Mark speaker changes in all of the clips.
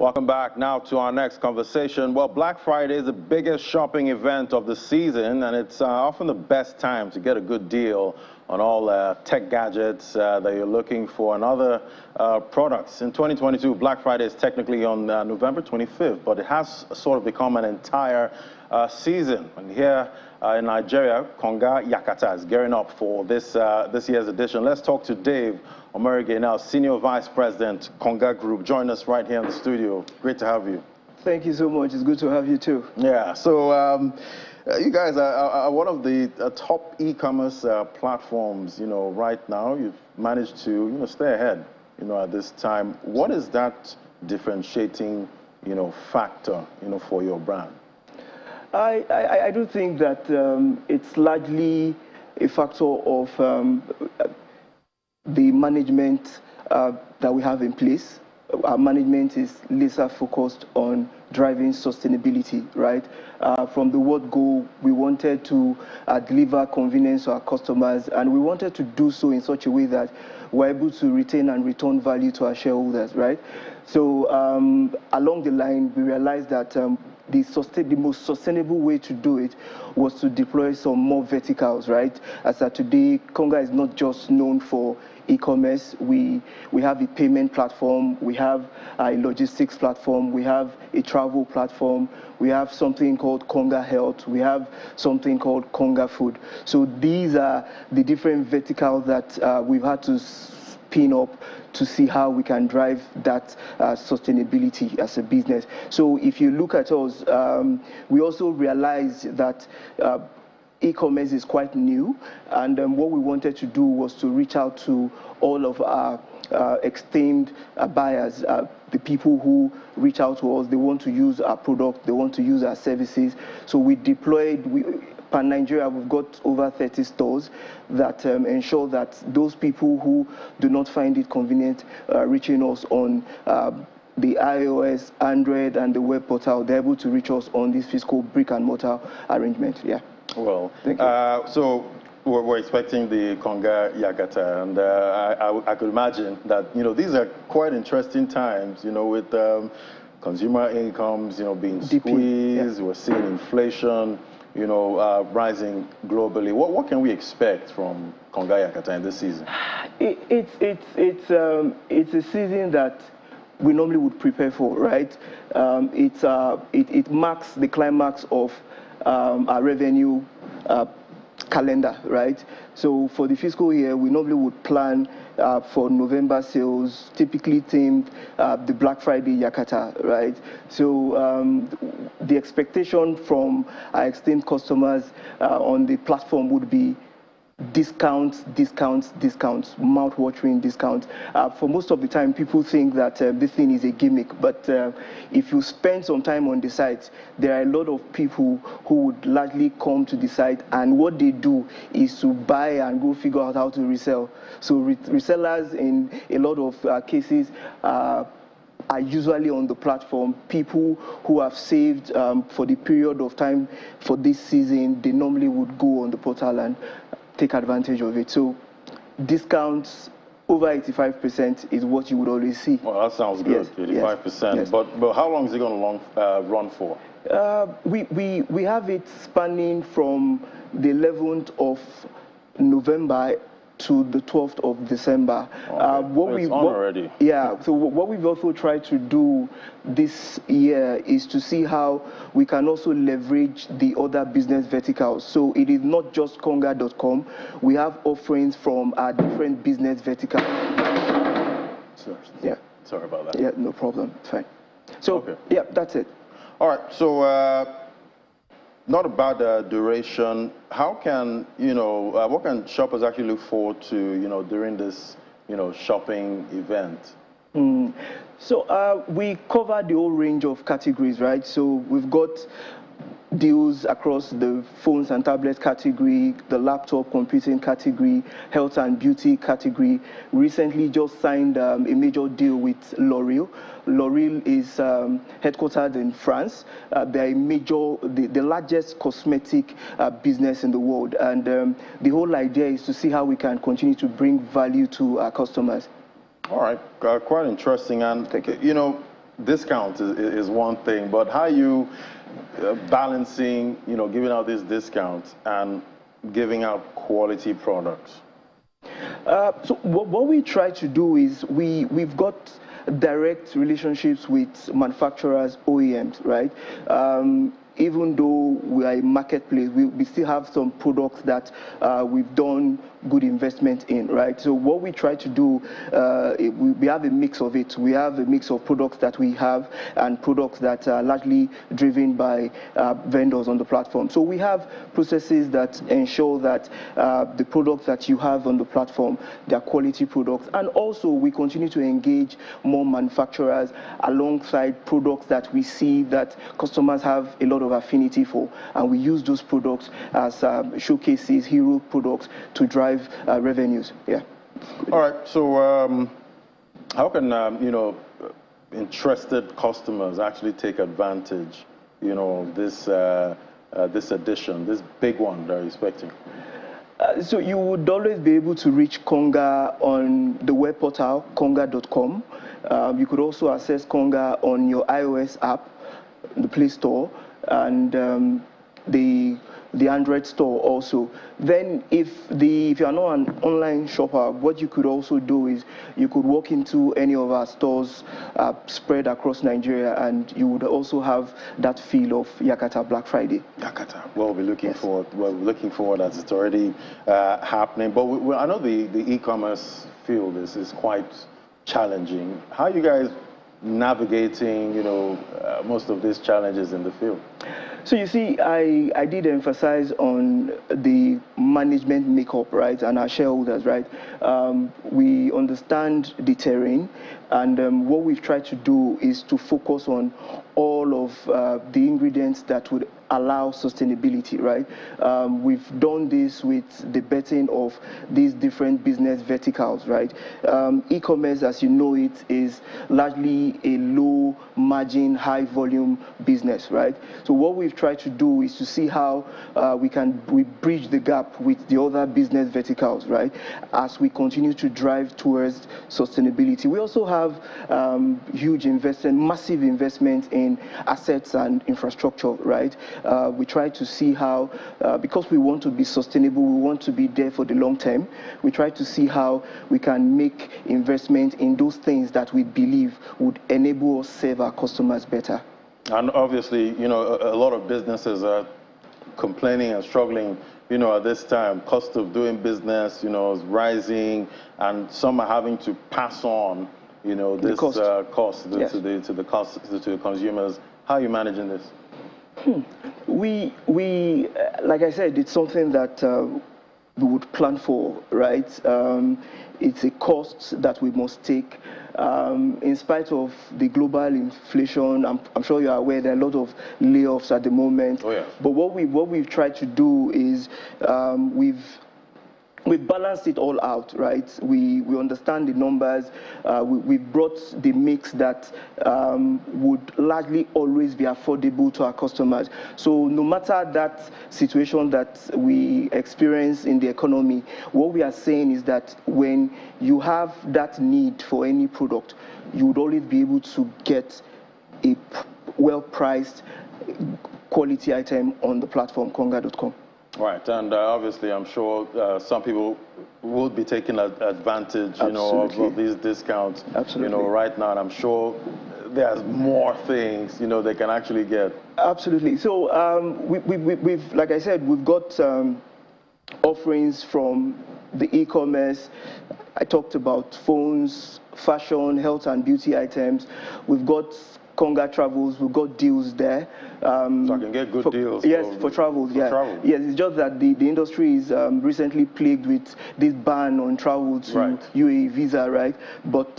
Speaker 1: Welcome back now to our next conversation. Well, Black Friday is the biggest shopping event of the season, and it's often the best time to get a good deal on all tech gadgets that you're looking for and other products. In 2022, Black Friday is technically on November 25th, but it has sort of become an entire season. And here in Nigeria, Konga Yakata is gearing up for this year's edition. Let's talk to Dave Omerige, Senior Vice President, Konga Group. Join us right here in the studio. Great to have you.
Speaker 2: Thank you so much. It's good to have you too.
Speaker 1: Yeah, so you guys are one of the top e-commerce platforms, right now. You've managed to, stay ahead, at this time. What is that differentiating, factor, for your brand?
Speaker 2: I do think that it's largely a factor of the management that we have in place. Our management is laser focused on driving sustainability, right? From the word go, we wanted to deliver convenience to our customers, and we wanted to do so in such a way that we're able to retain and return value to our shareholders, right? So along the line, we realized that the most sustainable way to do it was to deploy some more verticals, right? As of today, Konga is not just known for e-commerce. We have a payment platform, we have a logistics platform, we have a travel platform, we have something called Konga Health, we have something called Konga Food. So these are the different verticals that we've had to spin up to see how we can drive that sustainability as a business. So if you look at us, we also realize that e-commerce is quite new, and what we wanted to do was to reach out to all of our esteemed buyers, the people who reach out to us. They want to use our product, they want to use our services. So we deployed, Pan Nigeria, we've got over 30 stores that ensure that those people who do not find it convenient reaching us on the iOS, Android, and the web portal, they're able to reach us on this physical brick and mortar arrangement. Yeah.
Speaker 1: Well,
Speaker 2: thank you.
Speaker 1: So we're expecting the Konga Yakata, and I could imagine that these are quite interesting times. With consumer incomes being squeezed, yeah. We're seeing inflation rising globally. What can we expect from Konga Yakata in this season?
Speaker 2: It's a season that we normally would prepare for, right? It marks the climax of our revenue calendar, right? So for the fiscal year, we normally would plan for November sales, typically themed the Black Friday Yakata, right? So the expectation from our esteemed customers on the platform would be discounts, mouth-watering discounts. For most of the time, people think that this thing is a gimmick, but if you spend some time on the site, there are a lot of people who would largely come to the site, and what they do is to buy and go figure out how to resell. So resellers in a lot of cases are usually on the platform. People who have saved for the period of time for this season, they normally would go on the portal and take advantage of it. So discounts over 85% is what you would always see.
Speaker 1: Well, that sounds good, yes, 85%. Yes. But how long is it going to run for?
Speaker 2: We have it spanning from the 11th of November to the 12th of December.
Speaker 1: Okay. Already.
Speaker 2: Yeah, so what we've also tried to do this year is to see how we can also leverage the other business verticals. So it is not just Konga.com. We have offerings from our different business verticals.
Speaker 1: Yeah. Sorry about that.
Speaker 2: Yeah, no problem. It's fine. So, okay. Yeah, that's it.
Speaker 1: All right. So, not about the duration. How can what can shoppers actually look forward to during this shopping event?
Speaker 2: So we cover the whole range of categories, right? So we've got deals across the phones and tablets category, the laptop computing category, health and beauty category. Recently just signed a major deal with L'Oreal. L'Oreal is headquartered in France. They're the largest cosmetic business in the world. And the whole idea is to see how we can continue to bring value to our customers.
Speaker 1: All right, quite interesting. And, discounts is one thing, but how are you balancing, giving out these discounts and giving out quality products?
Speaker 2: So what we try to do is we've got direct relationships with manufacturers, OEMs, right? Even though we are a marketplace, we still have some products that we've done good investment in, right? So what we try to do, we have a mix of it. We have a mix of products that we have and products that are largely driven by vendors on the platform. So we have processes that ensure that the products that you have on the platform, they're quality products. And also we continue to engage more manufacturers alongside products that we see that customers have a lot of affinity for. And we use those products as showcases, hero products to drive revenues. Yeah.
Speaker 1: All right. So how can interested customers actually take advantage, of this this edition, this big one they're expecting?
Speaker 2: So you would always be able to reach Konga on the web portal Konga.com. You could also access Konga on your iOS app, the Play Store, and the Android store also. Then if you are not an online shopper, what you could also do is you could walk into any of our stores spread across Nigeria, and you would also have that feel of Yakata Black Friday.
Speaker 1: Yakata. Well, we're looking forward. Well, we're looking forward as it's already happening. But I know the e-commerce field is quite challenging. How are you guys navigating, most of these challenges in the field?
Speaker 2: So you see, I did emphasize on the management makeup, right, and our shareholders, right? We understand the terrain, and what we've tried to do is to focus on all of the ingredients that would allow sustainability, right? We've done this with the betting of these different business verticals, right? E-commerce, as you know it, is largely a low margin, high volume business, right? So what we've tried to do is to see how we bridge the gap with the other business verticals, right? As we continue to drive towards sustainability. We also have huge investment, massive investment in assets and infrastructure, right? We try to see how, because we want to be sustainable, we want to be there for the long term, we try to see how we can make investment in those things that we believe would enable us serve our customers better.
Speaker 1: And obviously, a lot of businesses are complaining and struggling, at this time. Cost of doing business, is rising, and some are having to pass on, this cost
Speaker 2: Yes.
Speaker 1: to the consumers. How are you managing this?
Speaker 2: We like I said, it's something that we would plan for, right? It's a cost that we must take. In spite of the global inflation, I'm sure you are aware there are a lot of layoffs at the moment.
Speaker 1: Oh, yeah.
Speaker 2: But what we've tried to do is we've balanced it all out, right? We understand the numbers. We've brought the mix that would largely always be affordable to our customers. So no matter that situation that we experience in the economy, what we are saying is that when you have that need for any product, you would always be able to get a well-priced quality item on the platform, Konga.com.
Speaker 1: Right, and obviously, I'm sure some people will be taking advantage, of these discounts,
Speaker 2: Absolutely.
Speaker 1: right now. And I'm sure there's more things, they can actually get.
Speaker 2: Absolutely. So we've, like I said, we've got offerings from the e-commerce. I talked about phones, fashion, health and beauty items. We've got Konga Travels, we've got deals there.
Speaker 1: So I can get good deals.
Speaker 2: Yes, for travels, yeah.
Speaker 1: Travel.
Speaker 2: Yes, it's just that the industry is recently plagued with this ban on travel to UAE visa, right? But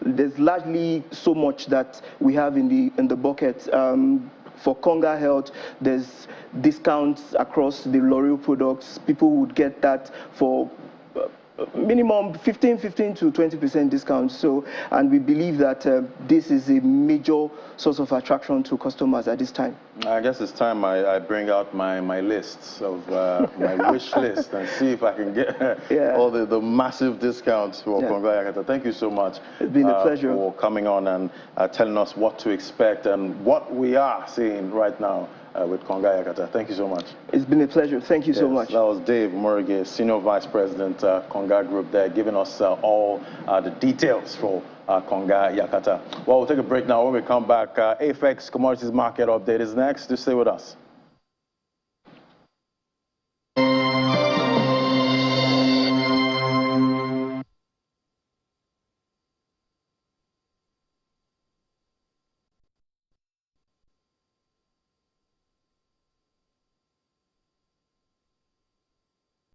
Speaker 2: there's largely so much that we have in the bucket. For Konga Health, there's discounts across the L'Oreal products. People would get that for minimum 15 to 20% discount. So, and we believe that this is a major source of attraction to customers at this time.
Speaker 1: I guess it's time I bring out my lists of my wish list and see if I can get all the massive discounts for Konga Yakata. Thank you so much.
Speaker 2: It's been a pleasure
Speaker 1: for coming on and telling us what to expect and what we are seeing right now with Konga Yakata. Thank you so much.
Speaker 2: It's been a pleasure. Thank you so much.
Speaker 1: That was Dave Murige, Senior Vice President, Konga Group there, giving us all the details for Konga Yakata. Well, we'll take a break now. When we come back, AFX Commodities Market Update is next. Do stay with us.